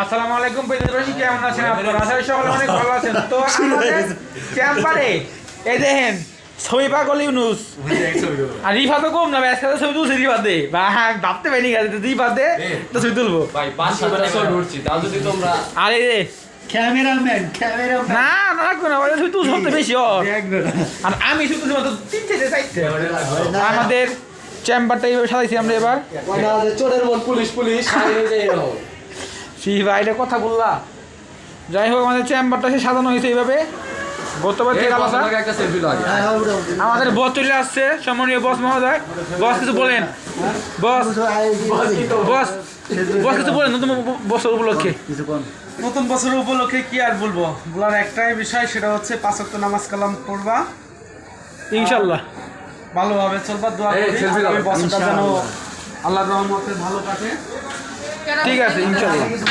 আসসালামু আলাইকুম প্রতিদিন কেমন আছেন আপনারা? আশা করি সকলে অনেক ভালো আছেন। তো আমাদের চেম্বারে এই দেখেন ছবি পাগল ইউনুস আর রিফা তো কম না, একসাথে ছবি তুলছে রিফাতে বা ভাবতে পারিনি রিফাতে তো ছবি তুলবো ভাই 5 ছবি উঠছি তাও যদি তোমরা আরে রে ক্যামেরাম্যান না না কোনো ছবি তুলছে সবচেয়ে বেশি আর আমি শুধু মাত্র 3-4 আমাদের চেম্বারটা এইভাবে সাজাইছি আমরা এবার। চোরের মন পুলিশ হয়ে যায় এরকম। শিবা এটা কথা বললা। যাই হোক আমাদের চেম্বারটা সে সাজানো হয়েছে এইভাবে গতবার থেকে আলাদা। একটা সেলফি লাগে আমাদের বস চলে আসছে, সম্মানীয় বস মহোদয়। বস কিছু বলেন, বস বস বস কিছু বলেন নতুন বছর উপলক্ষে। নতুন বছর উপলক্ষে কি আর বলবো, বলার একটাই বিষয়, সেটা হচ্ছে 5 ওয়াক্ত নামাজ কালাম পড়বা, ইনশাল্লাহ ভালোভাবে চলবা, দোয়া করি আগামী বছরটা যেন আল্লাহর রহমতে ভালো কাটে। ঠিক আছে ইনশাল্লাহ।